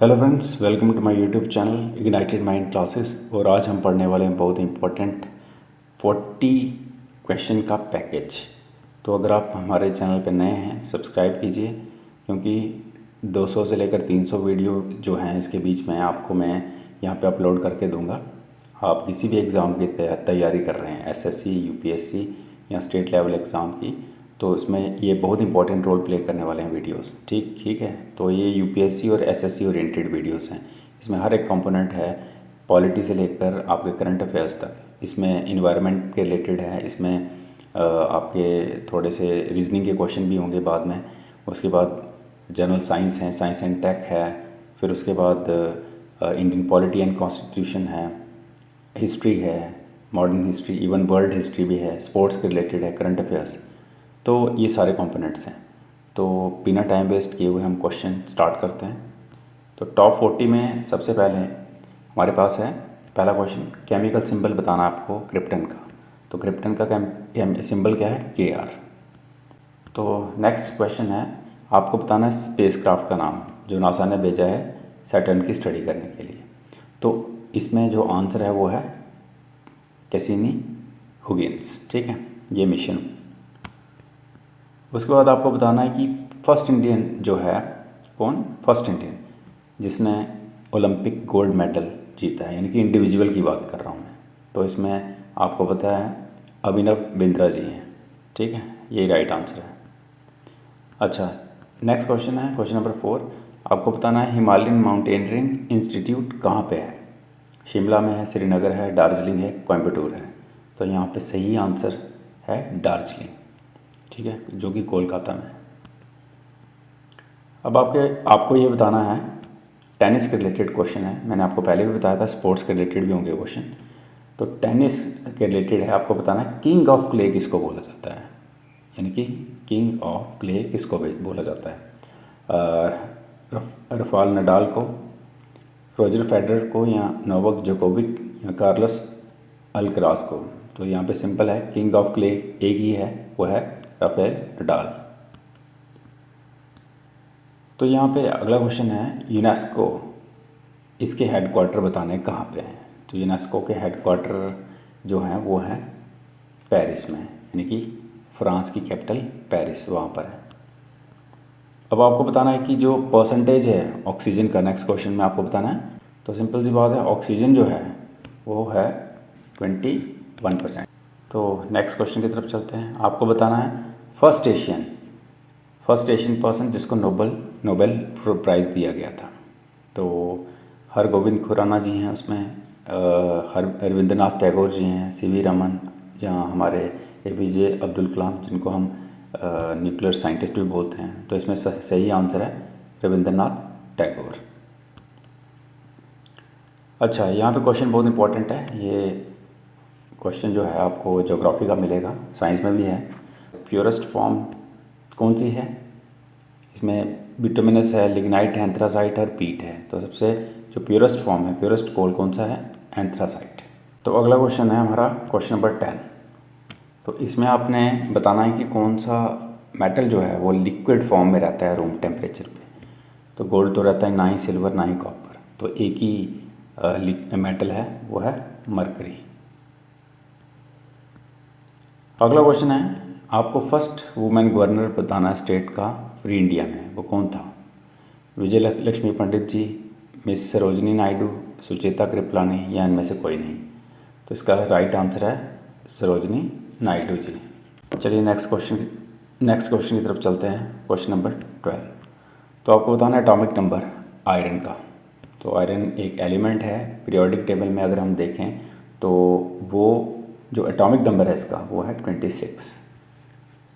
Hello friends, welcome to my YouTube channel Ignited Mind Classes. और आज हम पढ़ने वाले हैं बहुत इंपॉर्टेंट 40 क्वेश्चन का पैकेज। तो अगर आप हमारे चैनल पर नए हैं सब्सक्राइब कीजिए, क्योंकि 200 से लेकर 300 वीडियो जो हैं इसके बीच में आपको मैं यहाँ पे अपलोड करके दूँगा। आप किसी भी एग्ज़ाम की तैयारी कर रहे हैं, एसएससी, यूपीएससी या स्टेट लेवल एग्ज़ाम की, तो इसमें ये बहुत इंपॉर्टेंट रोल प्ले करने वाले हैं वीडियोस। ठीक है। तो ये यूपीएससी और एसएससी ओरिएंटेड वीडियोस हैं। इसमें हर एक कंपोनेंट है, पॉलिटी से लेकर आपके करंट अफेयर्स तक। इसमें इन्वायरमेंट के रिलेटेड है, इसमें आपके थोड़े से रीजनिंग के क्वेश्चन भी होंगे बाद में। उसके बाद जनरल साइंस है, साइंस एंड टेक है, फिर उसके बाद इंडियन पॉलिटी एंड कॉन्स्टिट्यूशन है, हिस्ट्री है, modern history, even world history भी है, स्पोर्ट्स के रिलेटेड है, करंट अफेयर्स। तो ये सारे कंपोनेंट्स हैं। तो बिना टाइम वेस्ट किए हुए हम क्वेश्चन स्टार्ट करते हैं। तो टॉप 40 में सबसे पहले हमारे पास है पहला क्वेश्चन, केमिकल सिंबल बताना आपको क्रिप्टन का। तो क्रिप्टन का सिंबल क्या है? KR। तो नेक्स्ट क्वेश्चन है, आपको बताना है स्पेसक्राफ्ट का नाम जो नासा ने भेजा है सैटर्न की स्टडी करने के लिए। तो इसमें जो आंसर है वो है कैसिनी हुगिन्स। ठीक है, ये मिशन। उसके बाद आपको बताना है कि फर्स्ट इंडियन जो है कौन, फर्स्ट इंडियन जिसने ओलंपिक गोल्ड मेडल जीता है, यानी कि इंडिविजुअल की बात कर रहा हूँ मैं। तो इसमें आपको पता है अभिनव बिंद्रा जी हैं। ठीक है, यही राइट आंसर है। अच्छा, नेक्स्ट क्वेश्चन है क्वेश्चन नंबर 4। आपको बताना है हिमालयन माउंटेनियरिंग इंस्टीट्यूट कहाँ पे है? शिमला में है, श्रीनगर है, दार्जिलिंग है, कोयम्बटूर है। तो यहाँ पे सही आंसर है दार्जिलिंग। ठीक है, जो कि कोलकाता में। अब आपको ये बताना है, टेनिस के रिलेटेड क्वेश्चन है। मैंने आपको पहले भी बताया था स्पोर्ट्स के रिलेटेड भी होंगे क्वेश्चन। तो टेनिस के रिलेटेड है, आपको बताना है किंग ऑफ क्ले किसको बोला जाता है, यानी कि किंग ऑफ क्ले किसको बोला जाता है? रफाल नडाल को, रोजर फेडरर को, या नोवाक जोकोविक, या कार्लोस अल्कराज को। तो यहाँ पे सिंपल है, किंग ऑफ क्ले एक ही है, वो है राफेल नडाल। तो यहाँ पे अगला क्वेश्चन है, यूनेस्को इसके हेडक्वार्टर बताने कहाँ पे हैं? तो यूनेस्को के हेडक्वार्टर जो हैं वो हैं पेरिस में, यानी कि फ्रांस की कैपिटल पेरिस, वहाँ पर है। अब आपको बताना है कि जो परसेंटेज है ऑक्सीजन का, नेक्स्ट क्वेश्चन में आपको बताना है। तो सिंपल सी बात है, ऑक्सीजन जो है वो है 21%। तो नेक्स्ट क्वेश्चन की तरफ चलते हैं। आपको बताना है फर्स्ट एशियन पर्सन जिसको नोबेल प्राइज़ दिया गया था। तो हरगोविंद खुराना जी हैं उसमें, रविंद्रनाथ टैगोर जी हैं, CV रमन, जहाँ हमारे APJ अब्दुल कलाम जिनको हम न्यूक्लियर साइंटिस्ट भी बोलते हैं। तो इसमें सही आंसर है रविंद्रनाथ टैगोर। अच्छा, यहाँ पे क्वेश्चन बहुत इंपॉर्टेंट है। ये क्वेश्चन जो है आपको ज्योग्राफी का मिलेगा, साइंस में भी है। प्योरेस्ट फॉर्म कौन सी है? इसमें बिटुमिनस है, लिग्नाइट है, एंथ्रासाइट और पीट है। तो सबसे जो प्योरेस्ट फॉर्म है, प्योरेस्ट कोल कौन सा है? एंथ्रासाइट। तो अगला क्वेश्चन है हमारा क्वेश्चन नंबर 10। तो इसमें आपने बताना है कि कौन सा मेटल जो है वो लिक्विड फॉर्म में रहता है रूम टेम्परेचर पे। तो गोल्ड तो रहता है, ना ही सिल्वर ना ही कॉपर। तो एक ही मेटल है, वो है मरकरी। अगला क्वेश्चन है, आपको फर्स्ट वुमेन गवर्नर बताना है स्टेट का फ्री इंडिया में, वो कौन था? विजय लक्ष्मी पंडित जी, मिस सरोजनी नायडू, सुचेता कृपलानी, या इनमें से कोई नहीं। तो इसका राइट आंसर है सरोजनी नायडू जी। चलिए नेक्स्ट क्वेश्चन की तरफ चलते हैं, क्वेश्चन नंबर 12। तो आपको बताना है एटॉमिक नंबर आयरन का। तो आयरन एक एलिमेंट है, पीरियोडिक टेबल में अगर हम देखें तो वो जो एटॉमिक नंबर है इसका वो है 26।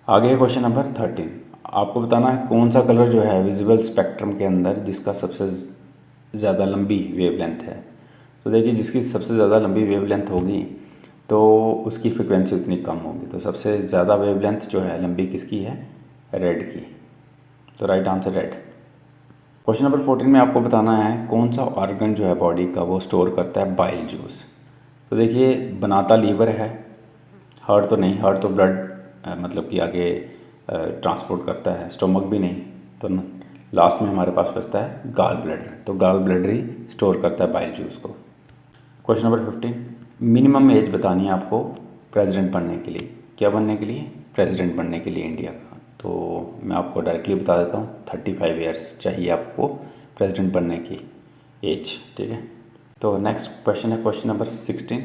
आगे है क्वेश्चन नंबर 13। आपको बताना है कौन सा कलर जो है विजिबल स्पेक्ट्रम के अंदर जिसका सबसे ज़्यादा लंबी वेवलेंथ है। तो देखिए, जिसकी सबसे ज़्यादा लंबी वेवलेंथ होगी तो उसकी फ्रिक्वेंसी उतनी कम होगी। तो सबसे ज़्यादा वेवलेंथ जो है लंबी किसकी है? रेड की। तो right answer red. Question number 14 में आपको बताना है कौन सा ऑर्गन जो है बॉडी का वो स्टोर करता है बाइल जूस। तो देखिए, बनाता लीवर है, हार्ट तो नहीं, हार्ट तो ब्लड मतलब कि आगे ट्रांसपोर्ट करता है, स्टोमक भी नहीं। तो लास्ट में हमारे पास बचता है गाल ब्लैडर, तो गाल ब्लैडर ही स्टोर करता है बाइल जूस को। क्वेश्चन नंबर 15, मिनिमम एज बतानी है आपको प्रेसिडेंट बनने के लिए। क्या बनने के लिए? प्रेसिडेंट बनने के लिए इंडिया का। तो मैं आपको डायरेक्टली बता देता हूँ, 35 ईयर्स चाहिए आपको प्रेसिडेंट बनने की एज, ठीक है। तो नेक्स्ट क्वेश्चन है क्वेश्चन नंबर 16,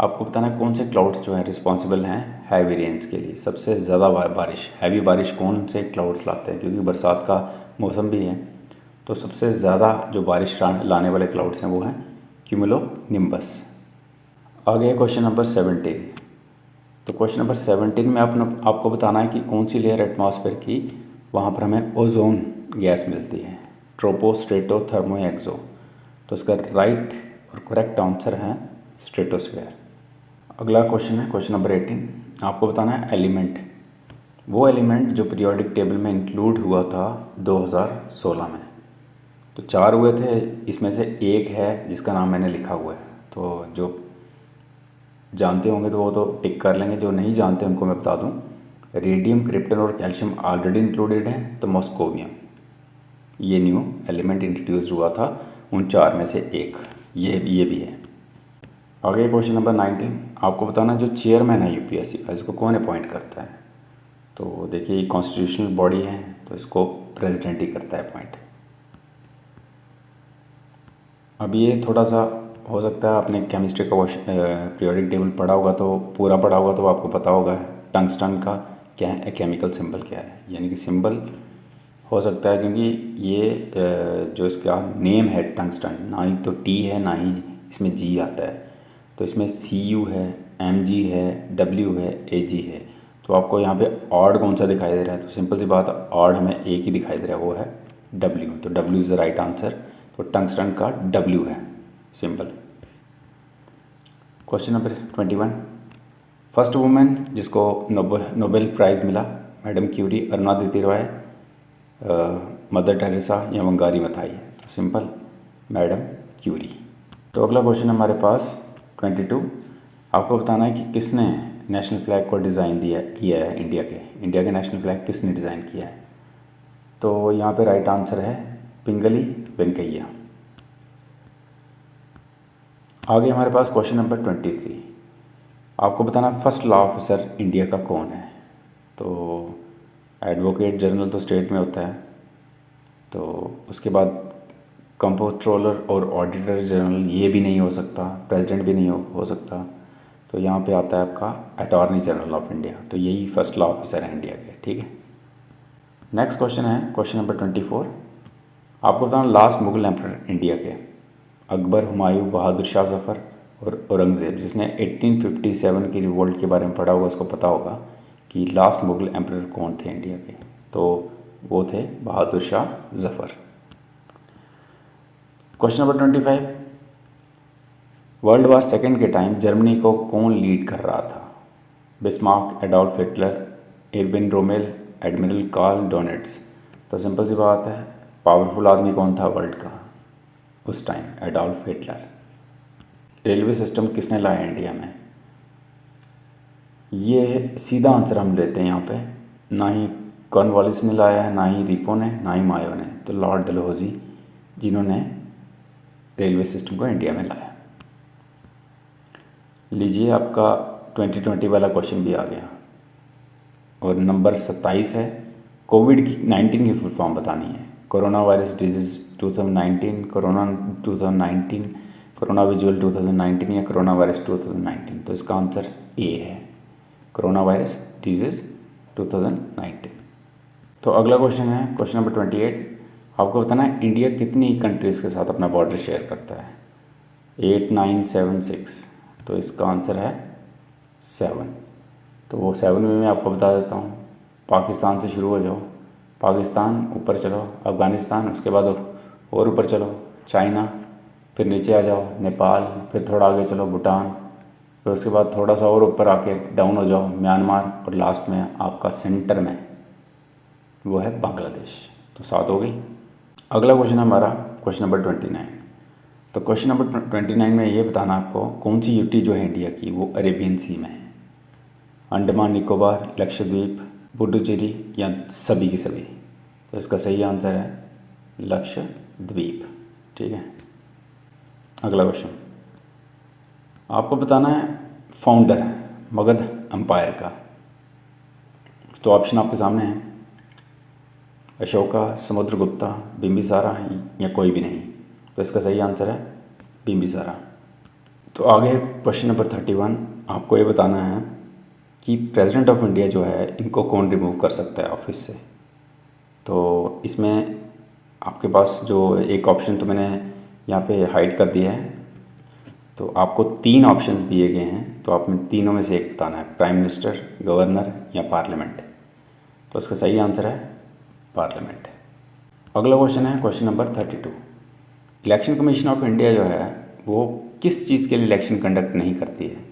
आपको बताना है कौन से क्लाउड्स जो है रिस्पॉन्सिबल हैं हैवी रेंज के लिए। सबसे ज़्यादा बारिश, हैवी बारिश कौन से क्लाउड्स लाते हैं, क्योंकि बरसात का मौसम भी है। तो सबसे ज़्यादा जो बारिश लाने वाले क्लाउड्स हैं वो हैं क्यूमुलोनिम्बस। आगे क्वेश्चन नंबर 17, तो क्वेश्चन नंबर 17 में आपको बताना है कि कौन सी लेयर एटमॉस्फेयर की वहाँ पर हमें ओजोन गैस मिलती है, ट्रोपो, स्ट्रेटो, थर्मो या एक्सो। तो इसका राइट और करेक्ट आंसर है स्ट्रेटोस्फेयर। अगला क्वेश्चन है क्वेश्चन नंबर 18, आपको बताना है एलिमेंट, वो एलिमेंट जो पीरियोडिक टेबल में इंक्लूड हुआ था 2016 में। तो 4 हुए थे, इसमें से एक है जिसका नाम मैंने लिखा हुआ है। तो जो जानते होंगे तो वो तो टिक कर लेंगे, जो नहीं जानते उनको मैं बता दूं, रेडियम, क्रिप्टन और कैल्शियम ऑलरेडी इंक्लूडेड है। तो मॉस्कोवियम ये न्यू एलिमेंट इंट्रोड्यूस हुआ था उन 4 में से एक, ये भी है। आगे क्वेश्चन नंबर 19, आपको बताना जो चेयरमैन है यूपीएससी का, इसको कौन अपॉइंट करता है। तो देखिए ये कॉन्स्टिट्यूशनल बॉडी है, तो इसको प्रेसिडेंट ही करता है अपॉइंट। अब ये थोड़ा सा हो सकता है आपने केमिस्ट्री का पीरियोडिक टेबल पढ़ा होगा, तो पूरा पढ़ा होगा तो आपको पता होगा टंगस्टन का क्या है, केमिकल सिंबल क्या है। यानी कि सिंबल हो सकता है, क्योंकि ये जो इसका नेम है टंगस्टन, ना ही तो टी है ना ही इसमें जी आता है। तो इसमें CU है, MG है, W है, AG है। तो आपको यहाँ पे ऑड कौन सा दिखाई दे रहा है, तो सिंपल सी बात, ऑड हमें एक ही दिखाई दे रहा है, वो है W। तो W is the right answer. तो टंगस्टन का W है symbol. Question number 21, first women जिसको नोबेल प्राइज़ मिला, madam Curie, Arundhati Roy, Mother Teresa या वंगारी मथाई। तो सिंपल मैडम क्यूरी। तो अगला क्वेश्चन हमारे पास 22, आपको बताना है कि किसने नेशनल फ्लैग को डिज़ाइन किया है इंडिया के नेशनल फ्लैग किसने डिज़ाइन किया है। तो यहाँ पे राइट आंसर है पिंगली वेंकैया। आगे हमारे पास क्वेश्चन नंबर 23, आपको बताना फर्स्ट लॉ ऑफिसर इंडिया का कौन है। तो एडवोकेट जनरल तो स्टेट में होता है, तो उसके बाद कंट्रोलर और ऑडिटर जनरल ये भी नहीं हो सकता, प्रेसिडेंट भी नहीं हो सकता। तो यहाँ पे आता है आपका अटॉर्नी जनरल ऑफ इंडिया। तो यही फर्स्ट लॉ ऑफिसर है इंडिया के, ठीक है। नेक्स्ट क्वेश्चन है क्वेश्चन नंबर 24, आपको बताना लास्ट मुगल एम्परर इंडिया के, अकबर, हुमायूं, बहादुर शाह जफ़र और औरंगज़ेब। जिसने 1857 की रिवोल्ट के बारे में पढ़ा होगा उसको पता होगा कि लास्ट मुगल एम्परर कौन थे इंडिया के। तो वो थे Bahadur Shah Zafar. Question number 25, world war second के टाइम जर्मनी को कौन लीड कर रहा था। Bismarck, Adolf Hitler, Erwin Rommel, admiral Karl Dönitz. तो सिंपल सी बात है, पावरफुल आदमी कौन था वर्ल्ड का उस time, Adolf Hitler. Railway system किसने लाया इंडिया में, ये सीधा आंसर हम देते हैं यहाँ पे, ना ही कॉर्नवालिस ने लाया है, ना ही रिपो ने, ना ही मायो ने। तो लॉर्ड डलहौजी जिन्होंने रेलवे सिस्टम को इंडिया में लाया। लीजिए आपका 2020 वाला क्वेश्चन भी आ गया, और नंबर 27 है, कोविड-19 की फुल फॉर्म बतानी है। Corona virus disease 2019, corona 2019, corona visual 2019 या कोरोना वायरस 2019। तो इसका आंसर ए है, कोरोना वायरस डिजीज़ 2019। तो अगला क्वेश्चन है क्वेश्चन नंबर 28, आपको बताना है इंडिया कितनी कंट्रीज़ के साथ अपना बॉर्डर शेयर करता है। 8, 9, 7, 6। तो इसका आंसर है 7। तो वो 7 में मैं आपको बता देता हूँ। पाकिस्तान से शुरू हो जाओ, पाकिस्तान, ऊपर चलो अफ़गानिस्तान, उसके बाद और ऊपर चलो चाइना, फिर नीचे आ जाओ नेपाल, फिर थोड़ा आगे चलो भूटान, फिर उसके बाद थोड़ा सा और ऊपर आके डाउन हो जाओ म्यांमार, और लास्ट में आपका सेंटर में वो है बांग्लादेश। तो 7 हो गई। अगला क्वेश्चन हमारा क्वेश्चन नंबर 29। तो क्वेश्चन नंबर 29 में ये बताना आपको कौन सी यूटी जो है इंडिया की वो अरेबियन सी में है, अंडमान निकोबार, लक्षद्वीप, पुडुचेरी या सभी की सभी। तो इसका सही आंसर है लक्षद्वीप। ठीक है, अगला क्वेश्चन आपको बताना है फाउंडर मगध एम्पायर का। तो ऑप्शन आपके सामने है, अशोका, समुद्रगुप्ता, बिंबिसारा या कोई भी नहीं। तो इसका सही आंसर है बिंबिसारा। तो आगे क्वेश्चन नंबर 31 आपको ये बताना है कि प्रेसिडेंट ऑफ इंडिया जो है इनको कौन रिमूव कर सकता है ऑफिस से। तो इसमें आपके पास जो एक ऑप्शन तो मैंने यहाँ पे हाइड कर दिया है, तो आपको 3 ऑप्शंस दिए गए हैं, तो आपने तीनों में से एक बताना है, प्राइम मिनिस्टर, गवर्नर या पार्लियामेंट। तो इसका सही आंसर है पार्लियामेंट। अगला क्वेश्चन है question number 32। Election commission of India जो है वो किस चीज़ के लिए इलेक्शन कंडक्ट नहीं करती है?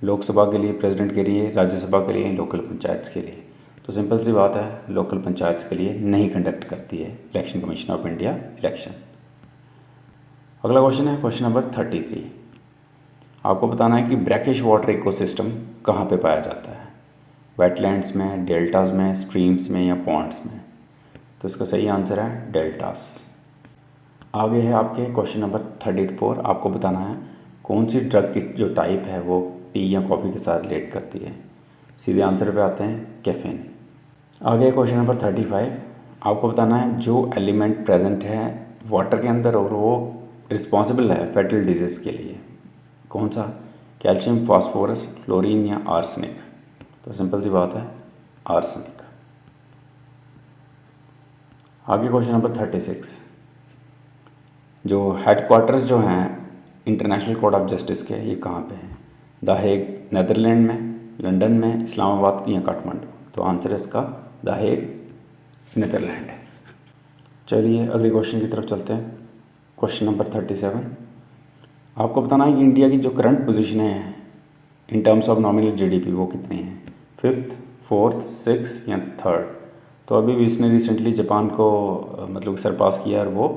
लोकसभा के लिए, प्रेसिडेंट के लिए, राज्यसभा के लिए, लोकल पंचायत के लिए। तो सिंपल सी बात है, लोकल पंचायत के लिए नहीं कंडक्ट करती है election commission of India election. अगला क्वेश्चन है क्वेश्चन नंबर 33। आपको बताना है कि ब्रैकिश वाटर इकोसिस्टम कहाँ पे पाया जाता है? वेटलैंड्स में, डेल्टास में, स्ट्रीम्स में या पॉन्ड्स में। तो इसका सही आंसर है डेल्टास। आगे है आपके क्वेश्चन नंबर 34। आपको बताना है कौन सी ड्रग की जो टाइप है वो टी या कॉफ़ी के साथ रिलेट करती है। सीधे आंसर पे आते हैं, कैफीन। आगे क्वेश्चन नंबर 35। आपको बताना है जो एलिमेंट प्रेजेंट है वाटर के अंदर और वो रिस्पॉन्सिबल है फैटल डिजीज़ के लिए, कौन सा? कैल्शियम, फास्फोरस, क्लोरीन या आर्सेनिक। तो सिंपल सी बात है आर्सेनिक। आगे क्वेश्चन नंबर 36। जो हेडक्वार्टर्स जो हैं इंटरनेशनल कोर्ट ऑफ जस्टिस के, ये कहाँ पे हैं? द हेग नेदरलैंड में, लंदन में, इस्लामाबाद या काठमांडू। तो आंसर है इसका द हेग, नेदरलैंड। चलिए अगले क्वेश्चन की तरफ चलते हैं। Question number 37। आपको बताना है कि इंडिया की जो करंट पोजीशन है in terms of nominal GDP वो कितनी है? 5th, 4th, 6th या 3rd। तो अभी भी इसने रिसेंटली जापान को मतलब सरपास किया और वो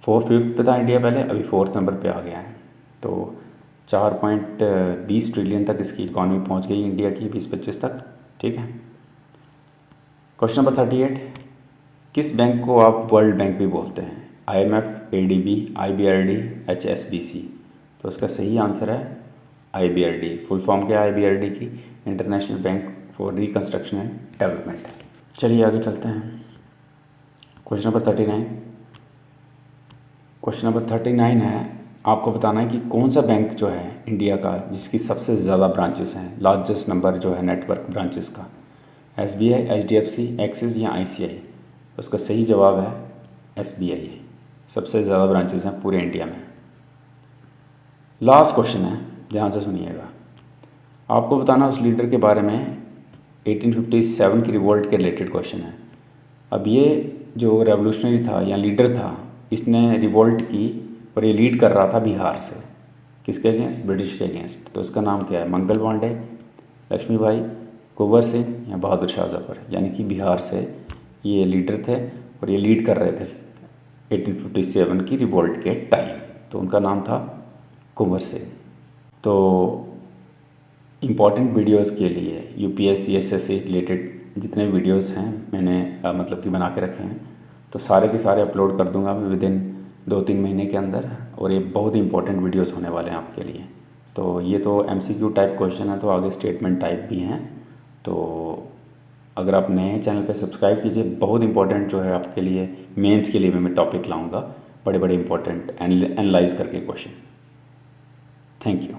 5th पे था इंडिया पहले, अभी 4th नंबर पे आ गया है। तो 4.20 ट्रिलियन तक इसकी इकॉनमी पहुंच गई इंडिया की 2025 तक। ठीक है, क्वेश्चन नंबर 38। किस बैंक को आप वर्ल्ड बैंक भी बोलते हैं? IMF, ADB, IBRD, HSBC। तो इसका सही आंसर है IBRD। फुल फॉर्म क्या है IBRD की? International bank for reconstruction and development. चलिए आगे चलते हैं। Question number 39। क्वेश्चन नंबर 39 है, आपको बताना है कि कौन सा बैंक जो है इंडिया का जिसकी सबसे ज़्यादा ब्रांचेस हैं, लार्जेस्ट नंबर जो है नेटवर्क ब्रांचेस का? SBI, HDFC, एक्सिस या ICI। तो उसका सही जवाब है SBI। सबसे ज़्यादा ब्रांचेस हैं पूरे इंडिया में। लास्ट क्वेश्चन है, ध्यान से सुनिएगा। आपको बताना उस लीडर के बारे में 1857 की रिवोल्ट के रिलेटेड क्वेश्चन है। अब ये जो रेवोल्यूशनरी था या लीडर था, इसने रिवोल्ट की और ये लीड कर रहा था बिहार से। किसके अगेंस्ट? ब्रिटिश के अगेंस्ट। तो इसका नाम क्या है? मंगल पांडे, लक्ष्मीबाई, कुंवर सिंह या बहादुर शाह जफर। यानी कि बिहार से ये लीडर थे और ये लीड कर रहे थे 1857 की रिवोल्ट के टाइम। तो उनका नाम था कुंवर सिंह। तो इम्पॉर्टेंट वीडियोस के लिए UPSC SSC रिलेटेड जितने वीडियोस हैं मैंने मतलब कि बना के रखे हैं, तो सारे के सारे अपलोड कर दूंगा मैं विदिन 2-3 महीने के अंदर। और ये बहुत ही इंपॉर्टेंट वीडियोस होने वाले हैं आपके लिए। तो ये तो MCQ टाइप क्वेश्चन है, तो आगे स्टेटमेंट टाइप भी हैं। तो अगर आप नए हैं चैनल पे सब्सक्राइब कीजिए। बहुत इंपॉर्टेंट जो है आपके लिए मेंस के लिए मैं टॉपिक लाऊंगा, बड़े बड़े इंपॉर्टेंट एनालाइज करके क्वेश्चन। Thank you.